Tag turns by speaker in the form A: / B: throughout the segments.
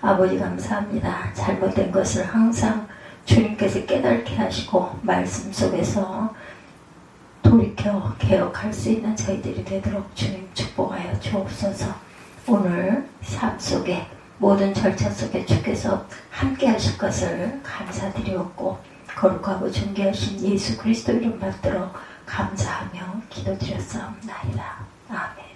A: 아버지 감사합니다. 잘못된 것을 항상 주님께서 깨닫게 하시고 말씀 속에서 돌이켜 개혁할 수 있는 저희들이 되도록 주님 축복하여 주옵소서. 오늘 삶 속에 모든 절차 속에 주께서 함께 하실 것을 감사드리옵고 거룩하고 존귀하신 예수 그리스도 이름 받들어 감사하며 기도드렸사옵나이다. 아멘.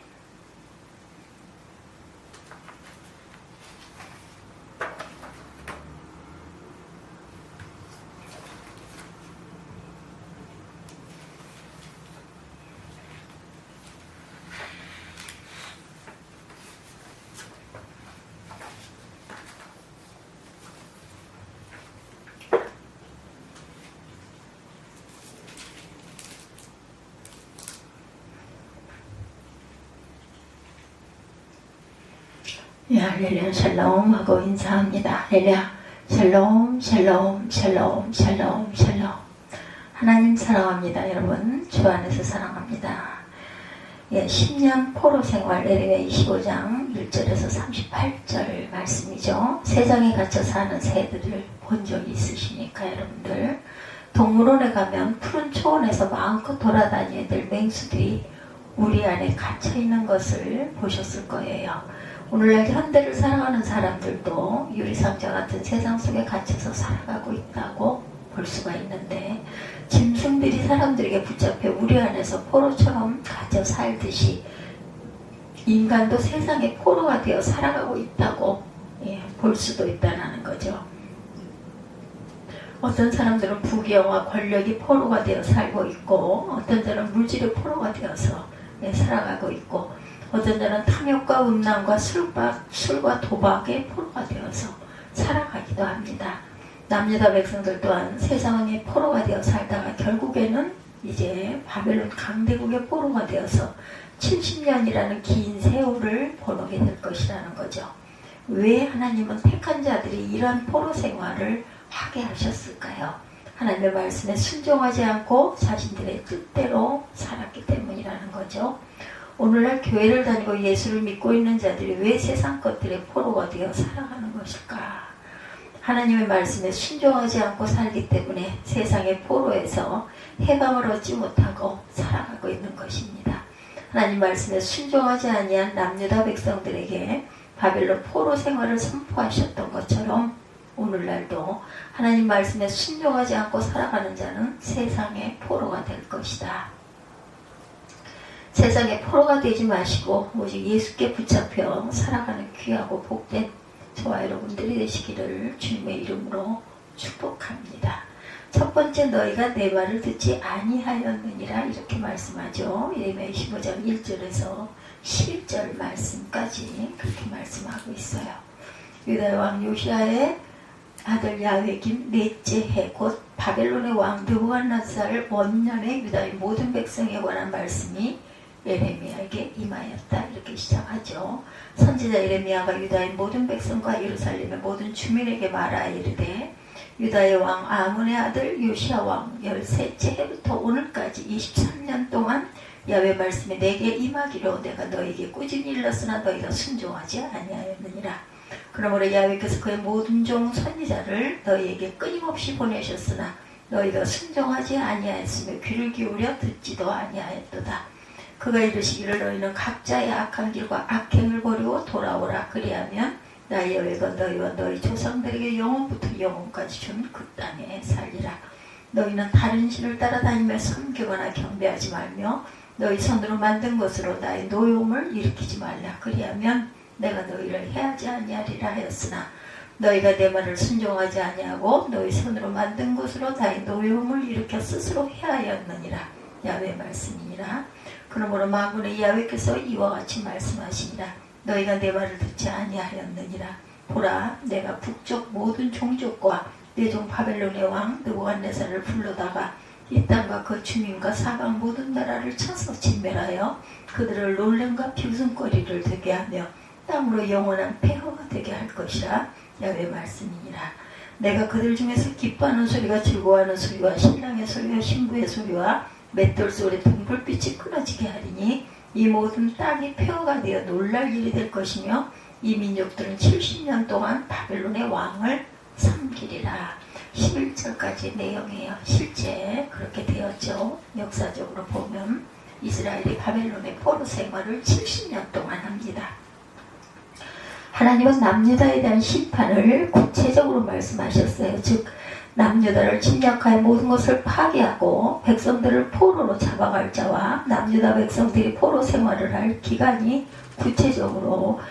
A: 예, 할렐루야 샬롬 하고 인사합니다. 할렐루야 샬롬 샬롬 샬롬 샬롬 샬롬. 하나님 사랑합니다. 여러분 주 안에서 사랑합니다. 예, 10년 포로 생활 에레미야 25장 1절에서 38절 말씀이죠. 세상에 갇혀 사는 새들을 본 적이 있으시니까 여러분들 동물원에 가면 푸른 초원에서 마음껏 돌아다니는 맹수들이 우리 안에 갇혀 있는 것을 보셨을 거예요. 오늘날 현대를 살아가는 사람들도 유리상자 같은 세상 속에 갇혀서 살아가고 있다고 볼 수가 있는데 짐승들이 사람들에게 붙잡혀 우리 안에서 포로처럼 갇혀 살듯이 인간도 세상의 포로가 되어 살아가고 있다고 볼 수도 있다는 거죠. 어떤 사람들은 부귀영화 권력이 포로가 되어 살고 있고 어떤 자는 물질의 포로가 되어서 살아가고 있고 어떤 자는 탐욕과 음란과 술과 도박의 포로가 되어서 살아가기도 합니다. 남유다 백성들 또한 세상의 포로가 되어 살다가 결국에는 이제 바벨론 강대국의 포로가 되어서 70년이라는 긴 세월을 보내게 될 것이라는 거죠. 왜 하나님은 택한 자들이 이러한 포로 생활을 하게 하셨을까요? 하나님의 말씀에 순종하지 않고 자신들의 뜻대로 살았기 때문이라는 거죠. 오늘날 교회를 다니고 예수를 믿고 있는 자들이 왜 세상 것들의 포로가 되어 살아가는 것일까? 하나님의 말씀에 순종하지 않고 살기 때문에 세상의 포로에서 해방을 얻지 못하고 살아가고 있는 것입니다. 하나님 말씀에 순종하지 아니한 남유다 백성들에게 바벨론 포로 생활을 선포하셨던 것처럼 오늘날도 하나님 말씀에 순종하지 않고 살아가는 자는 세상의 포로가 될 것이다. 세상에 포로가 되지 마시고 오직 예수께 붙잡혀 살아가는 귀하고 복된 저와 여러분들이 되시기를 주님의 이름으로 축복합니다. 첫 번째 너희가 내 말을 듣지 아니하였느니라 이렇게 말씀하죠. 예레미야 25장 1절에서 11절 말씀까지 그렇게 말씀하고 있어요. 유다 왕 요시야의 아들 야훼긴 넷째 해 곧 바벨론의 왕 느부갓네살 원년에 유다의 모든 백성에 관한 말씀이 예레미야에게 임하였다 이렇게 시작하죠. 선지자 예레미야가 유다의 모든 백성과 예루살렘의 모든 주민에게 말하여 이르되 유다의 왕 아몬의 아들 요시야 왕 13째 해부터 오늘까지 23년 동안 야훼 말씀이 내게 임하기로 내가 너에게 꾸준히 일렀으나 너희가 순종하지 아니하였느니라. 그러므로 야훼께서 그의 모든 종 선지자를 너희에게 끊임없이 보내셨으나 너희가 순종하지 아니하였으며 귀를 기울여 듣지도 아니하였도다. 그가 이르시기를 너희는 각자의 악한 길과 악행을 버리고 돌아오라. 그리하면 나 여호와가 너희와 너희 조상들에게 영원부터 영원까지 준 그 땅에 살리라. 너희는 다른 신을 따라다니며 섬기거나 경배하지 말며 너희 손으로 만든 것으로 나의 노여움을 일으키지 말라. 그리하면 내가 너희를 해하지 아니하리라 하였으나 너희가 내 말을 순종하지 아니하고 너희 손으로 만든 것으로 나의 노여움을 일으켜 스스로 해하였느니라. 야훼 말씀이니라. 그러므로 만군의 야훼께서 이와 같이 말씀하시니라. 너희가 내 말을 듣지 아니하였느니라. 보라, 내가 북쪽 모든 종족과 내 종 바벨론의 왕 느부갓네살을 불러다가 이 땅과 그 주민과 사방 모든 나라를 쳐서 진멸하여 그들을 놀람과 비웃음거리를 되게 하며 땅으로 영원한 폐허가 되게 할 것이라. 야훼 말씀이니라. 내가 그들 중에서 기뻐하는 소리가 즐거워하는 소리와 신랑의 소리와 신부의 소리와 맷돌 소리 등불빛이 끊어지게 하리니 이 모든 땅이 폐허가 되어 놀랄 일이 될 것이며 이 민족들은 70년 동안 동안 바벨론의 왕을 섬기리라. 11절까지 내용이에요. 실제 그렇게 되었죠. 역사적으로 보면 이스라엘이 바벨론의 포로 생활을 70년 동안 합니다. 하나님은 남유다에 대한 심판을 구체적으로 말씀하셨어요. 즉 남유다를 침략하여 모든 것을 파괴하고 백성들을 포로로 잡아갈 자와 남유다 백성들이 포로 생활을 할 기간이 구체적으로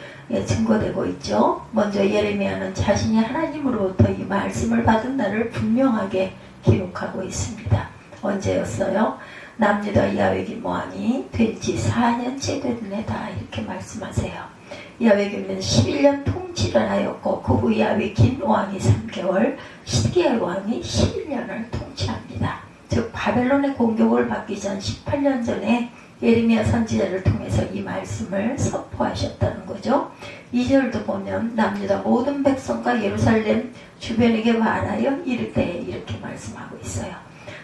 A: 증거되고 있죠. 먼저 예레미야는 자신이 하나님으로부터 이 말씀을 받은 날을 분명하게 기록하고 있습니다. 언제였어요? 남유다 야외기모왕이 된 지 4년째 된 해다 이렇게 말씀하세요. 야외기는 11년 통치를 하였고 그 후 야외긴 왕이 3개월, 시드기야 왕이 11년을 통치합니다. 즉 바벨론의 공격을 받기 전 18년 전에 예레미야 선지자를 통해서 이 말씀을 선포하셨다는 거죠. 2절도 보면 남유다 모든 백성과 예루살렘 주변에게 말하여 이르되 이렇게 말씀하고 있어요.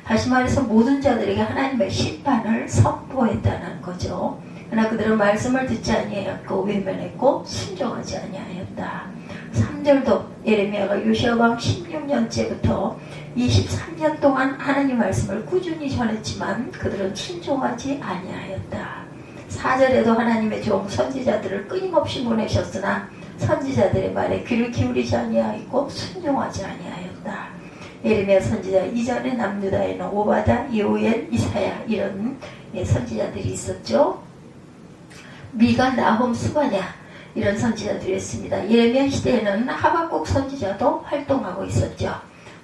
A: 다시 말해서 모든 자들에게 하나님의 심판을 선포했다는 거죠. 그러나 그들은 말씀을 듣지 아니하였고 외면했고 순종하지 아니하였다. 3절도 예레미야가 요시야 왕 16년째부터 23년 동안 하나님 말씀을 꾸준히 전했지만 그들은 순종하지 아니하였다. 4절에도 하나님의 종 선지자들을 끊임없이 보내셨으나 선지자들의 말에 귀를 기울이지 아니하였고 순종하지 아니하였다. 예레미야 선지자 이전에 남유다에는 오바다, 예우엘, 이사야 이런 선지자들이 있었죠. 미가, 나홈, 스바냐 이런 선지자들이 있습니다. 예레미야 시대에는 하박국 선지자도 활동하고 있었죠.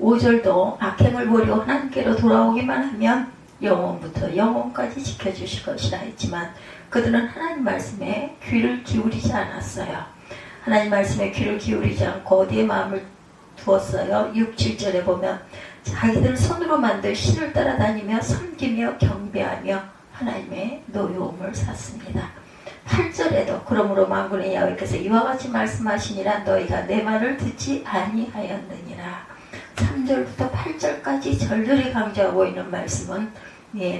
A: 5절도 악행을 버리고 하나님께로 돌아오기만 하면 영원부터 영원까지 지켜주실 것이라 했지만 그들은 하나님 말씀에 귀를 기울이지 않았어요. 하나님 말씀에 귀를 기울이지 않고 어디에 마음을 두었어요? 6, 7절에 보면 자기들 손으로 만들 신을 따라다니며 섬기며 경배하며 하나님의 노여움을 샀습니다. 8절에도 그러므로 만군의 야훼께서 이와 같이 말씀하시니라 너희가 내 말을 듣지 아니하였느니라. 3절부터 8절까지 절절히 강조하고 있는 말씀은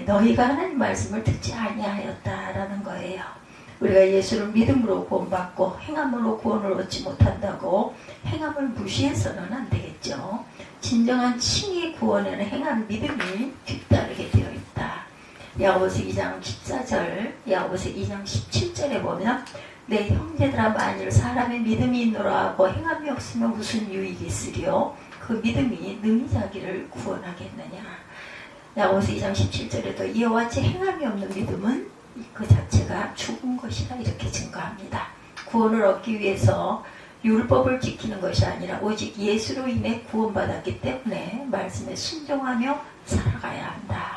A: 너희가 하나님 말씀을 듣지 아니하였다라는 거예요. 우리가 예수를 믿음으로 구원받고 행함으로 구원을 얻지 못한다고 행함을 무시해서는 안 되겠죠. 진정한 칭의 구원에는 행한 믿음이 뒤따르게 되어 있다. 야고보서 2장 14절, 야고보서 2장 17절에 보면 내 형제들아 만일 사람의 믿음이 있노라 하고 행함이 없으면 무슨 유익이 있으리요? 그 믿음이 능히 자기를 구원하겠느냐. 야고보서 2장 17절에도 이와 같이 행함이 없는 믿음은 그 자체가 죽은 것이라 이렇게 증거합니다. 구원을 얻기 위해서 율법을 지키는 것이 아니라 오직 예수로 인해 구원받았기 때문에 말씀에 순종하며 살아가야 한다.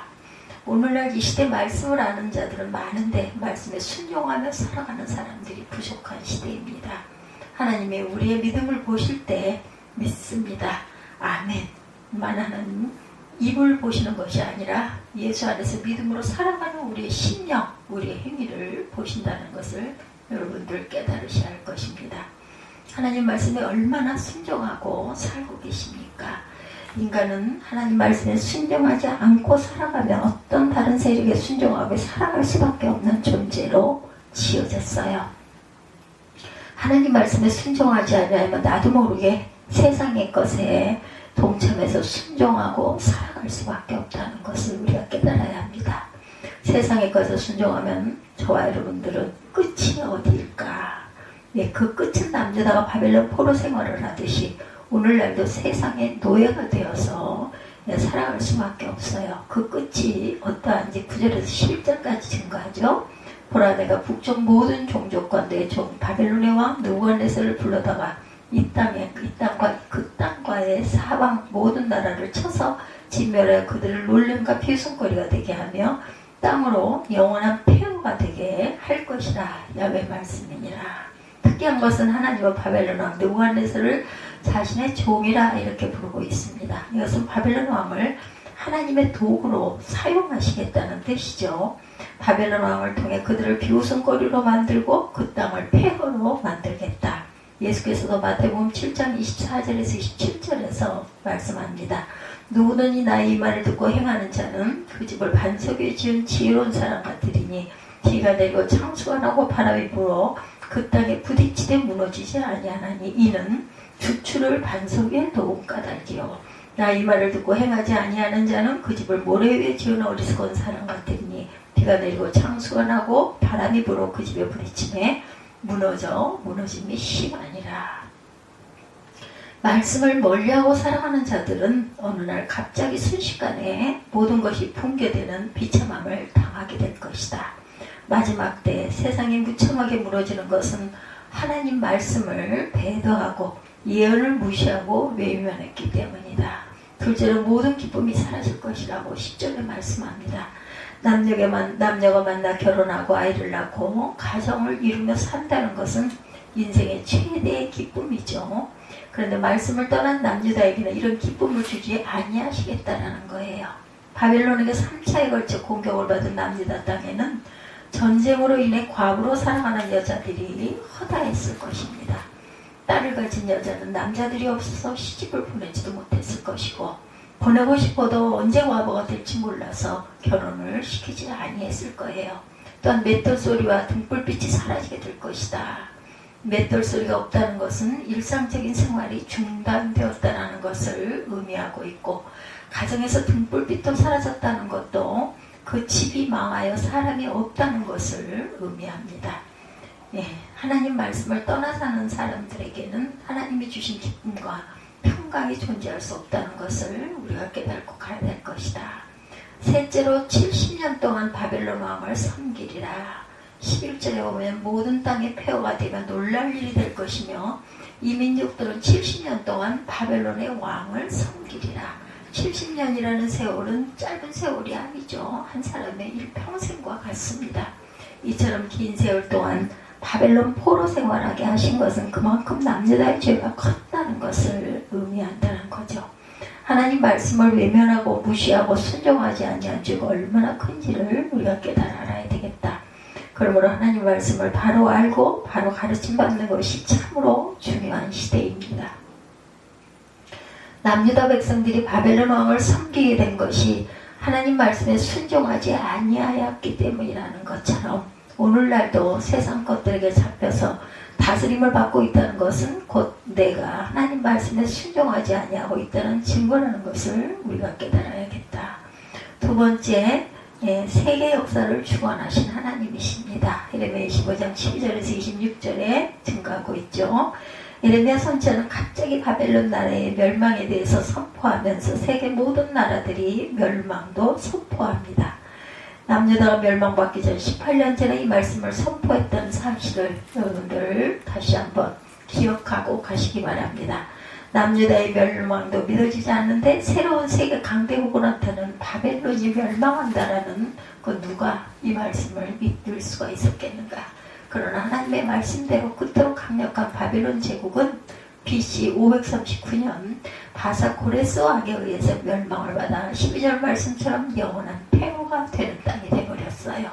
A: 오늘날 이 시대 말씀을 아는 자들은 많은데 말씀에 순종하며 살아가는 사람들이 부족한 시대입니다. 하나님이 우리의 믿음을 보실 때 믿습니다. 아멘만 하는 입을 보시는 것이 아니라 예수 안에서 믿음으로 살아가는 우리의 심령, 우리의 행위를 보신다는 것을 여러분들 깨달으셔야 할 것입니다. 하나님 말씀에 얼마나 순종하고 살고 계십니까? 인간은 하나님 말씀에 순종하지 않고 살아가면 어떤 다른 세력에 순종하며 살아갈 수밖에 없는 존재로 지어졌어요. 하나님 말씀에 순종하지 않으면 나도 모르게 세상의 것에 동참해서 순종하고 살아갈 수밖에 없다는 것을 우리가 깨달아야 합니다. 세상의 것에 순종하면 저와 여러분들은 끝이 어디일까? 그 끝은 남유다가 바벨론 포로 생활을 하듯이 오늘날도 세상의 노예가 되어서 살아갈 수밖에 없어요. 그 끝이 어떠한지 9절에서 11절까지 증거하죠. 보라 내가 북쪽 모든 종족과 내 종 바벨론의 왕 느부갓네살을 불러다가 이 땅과 그 땅과의 사방 모든 나라를 쳐서 진멸하여 그들을 놀림과 비웃음거리가 되게 하며 땅으로 영원한 폐허가 되게 할 것이라. 야훼 말씀이니라. 특이한 것은 하나님은 바벨론 왕 느부갓네살을 자신의 종이라 이렇게 부르고 있습니다. 이것은 바벨론 왕을 하나님의 도구로 사용하시겠다는 뜻이죠. 바벨론 왕을 통해 그들을 비웃음거리로 만들고 그 땅을 폐허로 만들겠다. 예수께서도 마태복음 7장 24절에서 27절에서 말씀합니다. 누구든지 나의 이 말을 듣고 행하는 자는 그 집을 반석 위에 지은 지혜로운 사람 같으리니 비가 내리고 창수가 나고 바람이 불어 그 땅에 부딪히되 무너지지 아니하나니 이는 주추를 반석 위에 놓은 까닭이요 나 이 말을 듣고 행하지 아니하는 자는 그 집을 모래 위에 지은 어리석은 사람 같으니 비가 내리고 창수가 나고 바람이 불어 그 집에 부딪히매 무너짐이 심하니라. 말씀을 멀리하고 살아가는 자들은 어느 날 갑자기 순식간에 모든 것이 붕괴되는 비참함을 당하게 될 것이다. 마지막 때 세상이 무참하게 무너지는 것은 하나님 말씀을 배도하고 예언을 무시하고 외면했기 때문이다. 둘째로 모든 기쁨이 사라질 것이라고 10절에 말씀합니다. 남녀가 만나 결혼하고 아이를 낳고 가정을 이루며 산다는 것은 인생의 최대의 기쁨이죠. 그런데 말씀을 떠난 남유다에게는 이런 기쁨을 주지 아니하시겠다라는 거예요. 바벨론에게 3차에 걸쳐 공격을 받은 남유다 땅에는 전쟁으로 인해 과부로 살아가는 여자들이 허다했을 것입니다. 딸을 가진 여자는 남자들이 없어서 시집을 보내지도 못했을 것이고 보내고 싶어도 언제 과부가 될지 몰라서 결혼을 시키지 아니했을 거예요. 또한 맷돌 소리와 등불빛이 사라지게 될 것이다. 맷돌 소리가 없다는 것은 일상적인 생활이 중단되었다는 것을 의미하고 있고 가정에서 등불빛도 사라졌다는 것도 그 집이 망하여 사람이 없다는 것을 의미합니다. 하나님 말씀을 떠나 사는 사람들에게는 하나님이 주신 기쁨과 평강이 존재할 수 없다는 것을 우리가 깨닫고 가야 될 것이다. 셋째로 70년 동안 바벨론 왕을 섬기리라. 11절에 보면 모든 땅에 폐허가 되면 놀랄 일이 될 것이며 이 민족들은 70년 동안 바벨론의 왕을 섬기리라. 70년이라는 세월은 짧은 세월이 아니죠. 한 사람의 일평생과 같습니다. 이처럼 긴 세월 동안 바벨론 포로 생활하게 하신 것은 그만큼 남유다의 죄가 컸다는 것을 의미한다는 거죠. 하나님 말씀을 외면하고 무시하고 순종하지 아니한 죄가 얼마나 큰지를 우리가 깨달아 알아야 되겠다. 그러므로 하나님 말씀을 바로 알고 바로 가르침 받는 것이 참으로 중요한 시대입니다. 남유다 백성들이 바벨론 왕을 섬기게 된 것이 하나님 말씀에 순종하지 아니하였기 때문이라는 것처럼 오늘날도 세상 것들에게 잡혀서 다스림을 받고 있다는 것은 곧 내가 하나님 말씀에 순종하지 아니하고 있다는 증거라는 것을 우리가 깨달아야겠다. 두 번째, 세계 역사를 주관하신 하나님이십니다. 예레미야 25장 12절에서 26절에 증거하고 있죠. 예레미야 선지자는 갑자기 바벨론 나라의 멸망에 대해서 선포하면서 세계 모든 나라들이 멸망도 선포합니다. 남유다가 멸망받기 전 18년 전에 이 말씀을 선포했다는 사실을 여러분들 다시 한번 기억하고 가시기 바랍니다. 남유다의 멸망도 믿어지지 않는데 새로운 세계 강대국으로 나타나는 바벨론이 멸망한다라는 그 누가 이 말씀을 믿을 수가 있었겠는가. 그러나 하나님의 말씀대로 그토록 강력한 바벨론 제국은 BC 539년 바사 고레스 왕에 의해서 멸망을 받아 12절 말씀처럼 영원한 폐허가 되는 땅이 되어버렸어요.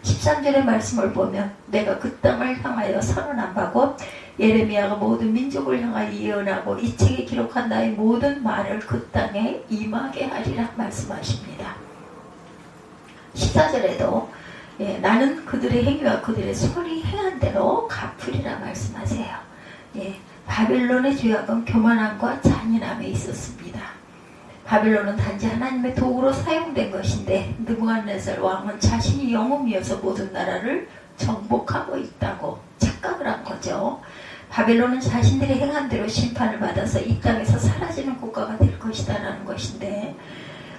A: 13절의 말씀을 보면 내가 그 땅을 향하여 선언한 바고 예레미야가 모든 민족을 향하여 예언하고 이 책에 기록한 나의 모든 말을 그 땅에 임하게 하리라 말씀하십니다. 14절에도 나는 그들의 행위와 그들의 소리 행한 대로 갚으리라 말씀하세요. 바벨론의 죄악은 교만함과 잔인함에 있었습니다. 바벨론은 단지 하나님의 도구로 사용된 것인데 느부갓네살 왕은 자신이 영웅이어서 모든 나라를 정복하고 있다고 착각을 한 거죠. 바벨론은 자신들이 행한 대로 심판을 받아서 이 땅에서 사라지는 국가가 될 것이다라는 것인데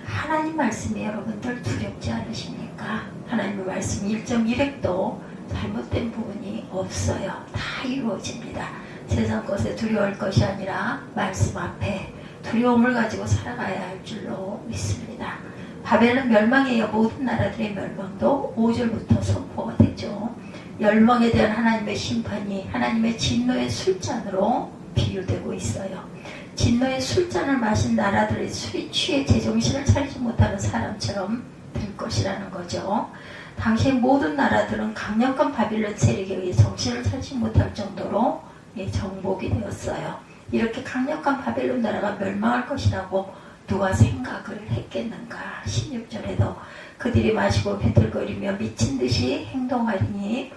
A: 하나님 말씀이 여러분들 두렵지 않으십니까? 하나님의 말씀이 1.1획도 잘못된 부분이 없어요. 다 이루어집니다. 세상 것에 두려워할 것이 아니라 말씀 앞에 두려움을 가지고 살아가야 할 줄로 믿습니다. 바벨론 멸망에 이어 모든 나라들의 멸망도 5절부터 선포가 되죠. 멸망에 대한 하나님의 심판이 하나님의 진노의 술잔으로 비유되고 있어요. 진노의 술잔을 마신 나라들의 술이 취해 제정신을 차리지 못하는 사람처럼 될 것이라는 거죠. 당시의 모든 나라들은 강력한 바빌론 세력에 의해 정신을 차리지 못할 정도로 정복이 되었어요. 이렇게 강력한 바벨론 나라가 멸망할 것이라고 누가 생각을 했겠는가. 16절에도 그들이 마시고 비틀거리며 미친 듯이 행동하리니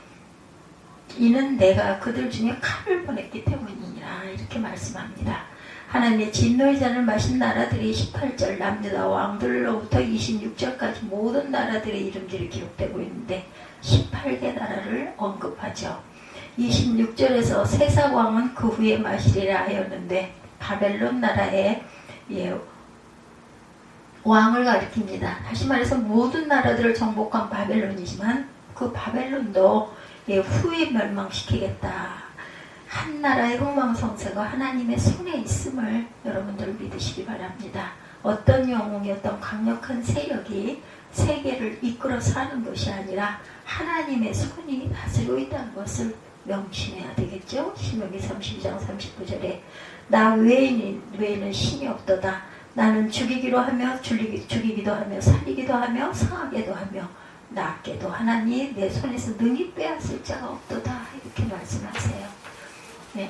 A: 이는 내가 그들 중에 칼을 보냈기 때문이니라 이렇게 말씀합니다. 하나님의 진노의 잔을 마신 나라들이 18절 남유다 왕들로부터 26절까지 모든 나라들의 이름들이 기록되고 있는데 18개 나라를 언급하죠. 26절에서 세사왕은 그 후에 마시리라 하였는데 바벨론 나라의 왕을 가리킵니다. 다시 말해서 모든 나라들을 정복한 바벨론이지만 그 바벨론도 후에 멸망시키겠다. 한 나라의 흥망성쇠가 하나님의 손에 있음을 여러분들 믿으시기 바랍니다. 어떤 영웅이 어떤 강력한 세력이 세계를 이끌어서 하는 것이 아니라 하나님의 손이 다스리고 있다는 것을 명심해야 되겠죠. 신명기 32장 39절에 나 외에는 신이 없도다. 나는 죽이기도 하며 죽이기도 하며 살리기도 하며 상하게도 하며 낫게도 하나니 내 손에서 능히 빼앗을 자가 없도다. 이렇게 말씀하세요.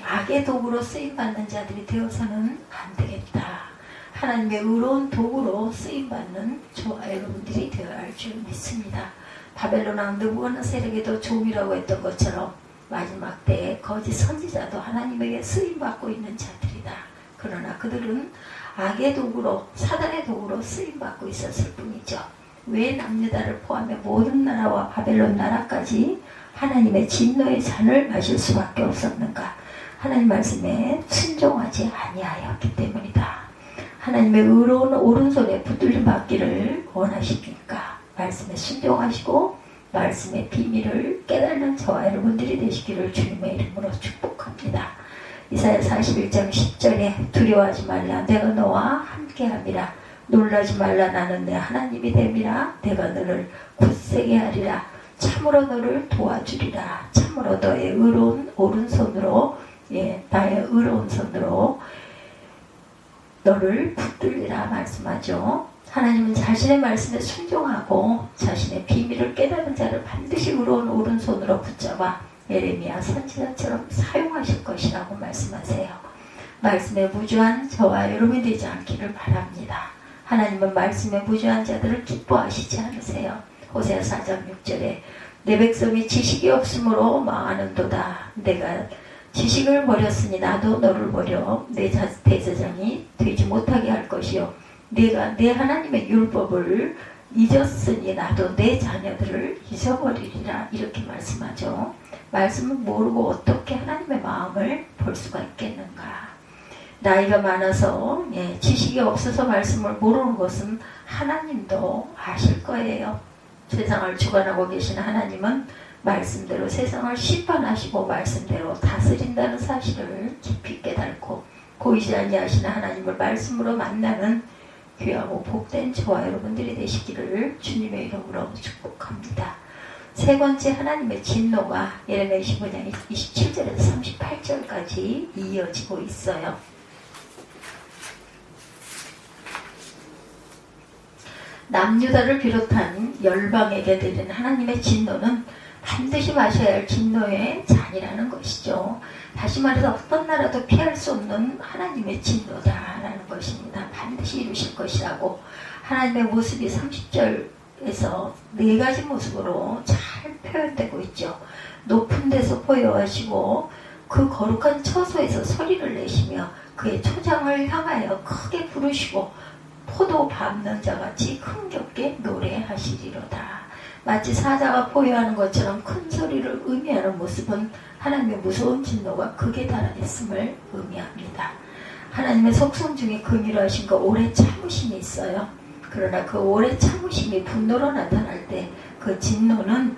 A: 악의 도구로 쓰임받는 자들이 되어서는 안 되겠다. 하나님의 의로운 도구로 쓰임받는 저와 여러분들이 되어야 할 줄 믿습니다. 바벨론 왕 느부갓네살에게도 종이라고 했던 것처럼 마지막 때에 거짓 선지자도 하나님에게 쓰임받고 있는 자들이다. 그러나 그들은 악의 도구로 사단의 도구로 쓰임받고 있었을 뿐이죠. 왜 남유다를 포함해 모든 나라와 바벨론 나라까지 하나님의 진노의 잔을 마실 수밖에 없었는가? 하나님 말씀에 순종하지 아니하였기 때문이다. 하나님의 의로운 오른손에 붙들림 받기를 원하십니까? 말씀에 순종하시고 말씀의 비밀을 깨닫는 저와 여러분들이 되시기를 주님의 이름으로 축복합니다. 이사야 41장 10절에 두려워하지 말라 내가 너와 함께함이라 놀라지 말라 나는 내 하나님이 됨이라 내가 너를 굳세게 하리라 참으로 너를 도와주리라 참으로 너의 의로운 오른손으로 나의 의로운 손으로 너를 붙들리라 말씀하죠. 하나님은 자신의 말씀에 순종하고 자신의 비밀을 깨닫는 자를 반드시 의로운 오른손으로 붙잡아 예레미야 선지자처럼 사용하실 것이라고 말씀하세요. 말씀에 무주한 저와 여러분이 되지 않기를 바랍니다. 하나님은 말씀에 무주한 자들을 기뻐하시지 않으세요. 호세아 4장 6절에 내 백성이 지식이 없으므로 망하는도다. 내가 지식을 버렸으니 나도 너를 버려 내 대제사장이 되지 못하게 할 것이요 내가 내 하나님의 율법을 잊었으니 나도 내 자녀들을 잊어버리리라 이렇게 말씀하죠. 말씀을 모르고 어떻게 하나님의 마음을 볼 수가 있겠는가. 나이가 많아서 지식이 없어서 말씀을 모르는 것은 하나님도 아실 거예요. 세상을 주관하고 계신 하나님은 말씀대로 세상을 심판하시고 말씀대로 다스린다는 사실을 깊이 깨닫고 보이지 아니하시는 하나님을 말씀으로 만나는 귀하고 복된 저와 여러분들이 되시기를 주님의 이름으로 축복합니다. 세 번째 하나님의 진노가 예레미야 25장 27절에서 38절까지 이어지고 있어요. 남유다를 비롯한 열방에게 드리는 하나님의 진노는 반드시 마셔야 할 진노의 잔이라는 것이죠. 다시 말해서 어떤 나라도 피할 수 없는 하나님의 진노다라는 것입니다. 반드시 이루실 것이라고 하나님의 모습이 30절에서 네 가지 모습으로 잘 표현되고 있죠. 높은 데서 보여하시고 그 거룩한 처소에서 소리를 내시며 그의 초장을 향하여 크게 부르시고 포도 밟는 자같이 흥겹게 노래하시리로다. 마치 사자가 포효하는 것처럼 큰 소리를 의미하는 모습은 하나님의 무서운 진노가 극에 달하였음을 의미합니다. 하나님의 속성 중에 긍휼하신 그 오래 참으심이 있어요. 그러나 그 오래 참으심이 분노로 나타날 때 그 진노는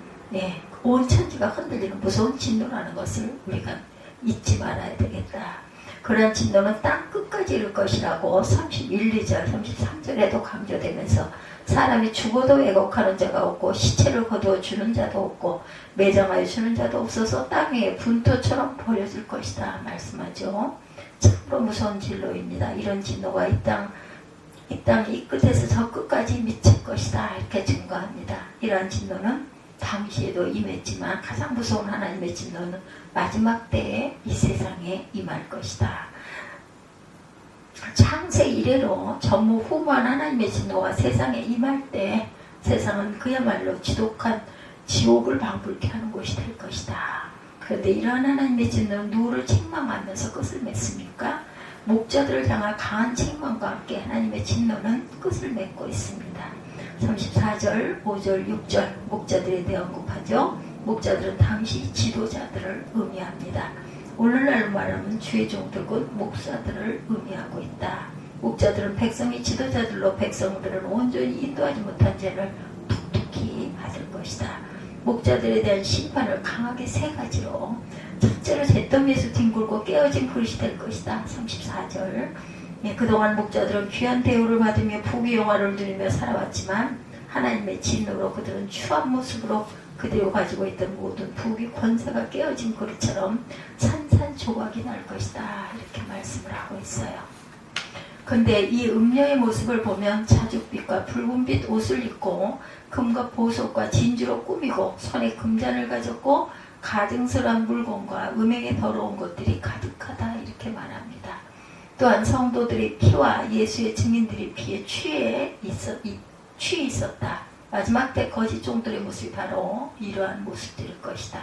A: 온 천지가 흔들리는 무서운 진노라는 것을 우리가 잊지 말아야 되겠다. 그러한 진노는 땅 끝까지 이를 것이라고 31, 2절, 33절에도 강조되면서 사람이 죽어도 왜곡하는 자가 없고 시체를 거두어 주는 자도 없고 매장하여 주는 자도 없어서 땅 위에 분토처럼 버려질 것이다 말씀하죠. 참으로 무서운 진노입니다. 이런 진노가 이 땅 이 끝에서 저 끝까지 미칠 것이다 이렇게 증거합니다. 이러한 진노는 당시에도 임했지만 가장 무서운 하나님의 진노는 마지막 때에 이 세상에 임할 것이다. 창세 이래로 전무후무한 하나님의 진노가 세상에 임할 때 세상은 그야말로 지독한 지옥을 방불케 하는 곳이 될 것이다. 그런데 이러한 하나님의 진노는 누구를 책망하면서 끝을 맺습니까? 목자들을 향한 강한 책망과 함께 하나님의 진노는 끝을 맺고 있습니다. 34절, 5절, 6절 목자들에 대해 언급하죠. 목자들은 당시 지도자들을 의미합니다. 오늘날 말하면 주의 종들 곧 목사들을 의미하고 있다. 목자들은 백성이 지도자들로 백성들을 온전히 인도하지 못한 죄를 톡톡히 받을 것이다. 목자들에 대한 심판을 강하게 세 가지로, 첫째로 잿더미에서 뒹굴고 깨어진 그릇이 될 것이다. 34절. 그동안 목자들은 귀한 대우를 받으며 부귀 영화를 누리며 살아왔지만 하나님의 진노로 그들은 추한 모습으로 그들이 가지고 있던 모든 부귀 권세가 깨어진 그릇처럼 산산조각이 날 것이다. 이렇게 말씀을 하고 있어요. 근데 이 음녀의 모습을 보면 자줏빛과 붉은빛 옷을 입고 금과 보석과 진주로 꾸미고 손에 금잔을 가졌고 가증스러운 물건과 음행에 더러운 것들이 가득하다 이렇게 말합니다. 또한 성도들의 피와 예수의 증인들의 피에 취해 있었다. 마지막 때 거짓 종들의 모습이 바로 이러한 모습들일 것이다.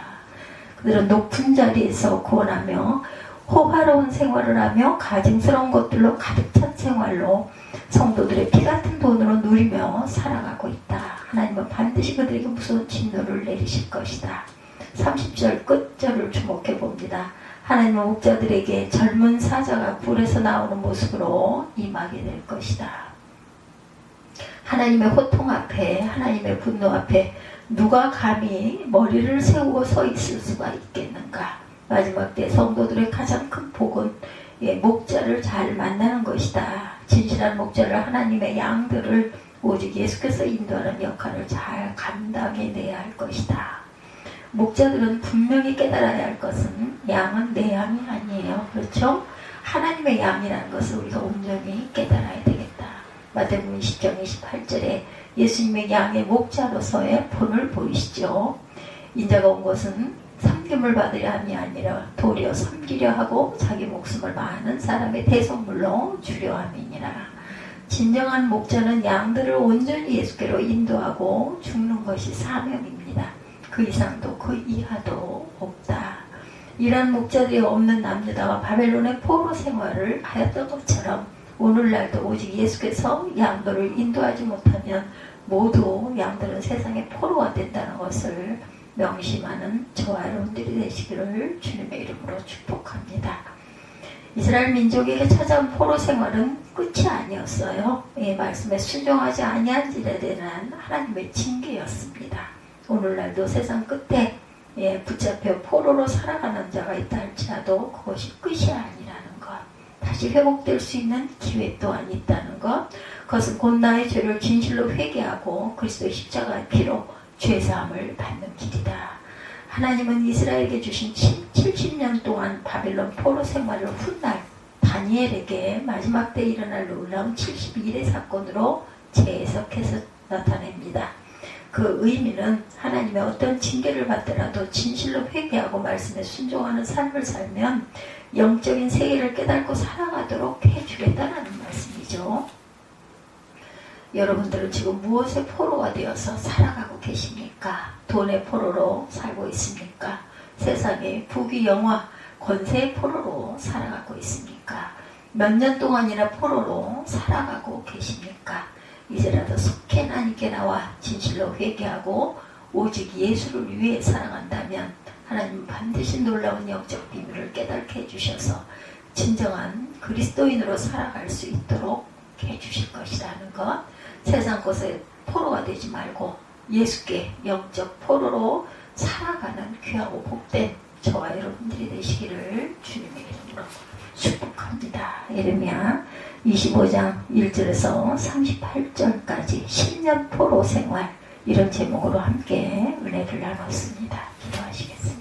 A: 그들은 높은 자리에서 구원하며 호화로운 생활을 하며 가증스러운 것들로 가득 찬 생활로 성도들의 피같은 돈으로 누리며 살아가고 있다. 하나님은 반드시 그들에게 무서운 진노를 내리실 것이다. 30절 끝절을 주목해 봅니다. 하나님은 목자들에게 젊은 사자가 굴에서 나오는 모습으로 임하게 될 것이다. 하나님의 호통 앞에, 하나님의 분노 앞에 누가 감히 머리를 세우고 서 있을 수가 있겠는가? 마지막 때 성도들의 가장 큰 복은 목자를 잘 만나는 것이다. 진실한 목자를, 하나님의 양들을 오직 예수께서 인도하는 역할을 잘 감당해내야 할 것이다. 목자들은 분명히 깨달아야 할 것은 양은 내 양이 아니에요. 그렇죠? 하나님의 양이라는 것을 우리가 온전히 깨달아야 되겠다. 마태복음 20장 28절에 예수님의 양의 목자로서의 본을 보이시죠. 인자가 온 것은 섬김을 받으려 함이 아니라 도리어 섬기려 하고 자기 목숨을 많은 사람의 대속물로 주려 함이니라. 진정한 목자는 양들을 온전히 예수께로 인도하고 죽는 것이 사명입니다. 그 이상도 그 이하도 없다. 이러한 목자들이 없는 남유다와 바벨론의 포로 생활을 하였던 것처럼 오늘날도 오직 예수께서 양들을 인도하지 못하면 모두 양들은 세상의 포로가 된다는 것을 명심하는 저와 여러분들이 되시기를 주님의 이름으로 축복합니다. 이스라엘 민족에게 찾아온 포로 생활은 끝이 아니었어요. 이 말씀에 순종하지 아니한 일에 대한 하나님의 징계였습니다. 오늘날도 세상 끝에 붙잡혀 포로로 살아가는 자가 있다 할지라도 그것이 끝이 아니라는 것, 다시 회복될 수 있는 기회 또한 있다는 것, 그것은 곧 나의 죄를 진실로 회개하고 그리스도의 십자가의 피로 죄사함을 받는 길이다. 하나님은 이스라엘에게 주신 70년 동안 바벨론 포로 생활을 훗날 다니엘에게 마지막 때 일어날 놀라운 72일의 사건으로 재해석해서 나타냅니다. 그 의미는 하나님의 어떤 징계를 받더라도 진실로 회개하고 말씀에 순종하는 삶을 살면 영적인 세계를 깨닫고 살아가도록 해주겠다는 말씀이죠. 여러분들은 지금 무엇의 포로가 되어서 살아가고 계십니까? 돈의 포로로 살고 있습니까? 세상의 부귀 영화 권세의 포로로 살아가고 있습니까? 몇 년 동안이나 포로로 살아가고 계십니까? 이제라도 속히 하나님께 나와 진실로 회개하고 오직 예수를 위해 살아간다면 하나님 반드시 놀라운 영적 비밀을 깨닫게 해주셔서 진정한 그리스도인으로 살아갈 수 있도록 해주실 것이라는 것, 세상 것에 포로가 되지 말고 예수께 영적 포로로 살아가는 귀하고 복된 저와 여러분들이 되시기를 주님의 이름으로 축복합니다. 예레미야 25장 1절에서 38절까지 10년 포로 생활, 이런 제목으로 함께 은혜를 나눴습니다. 기도하시겠습니다.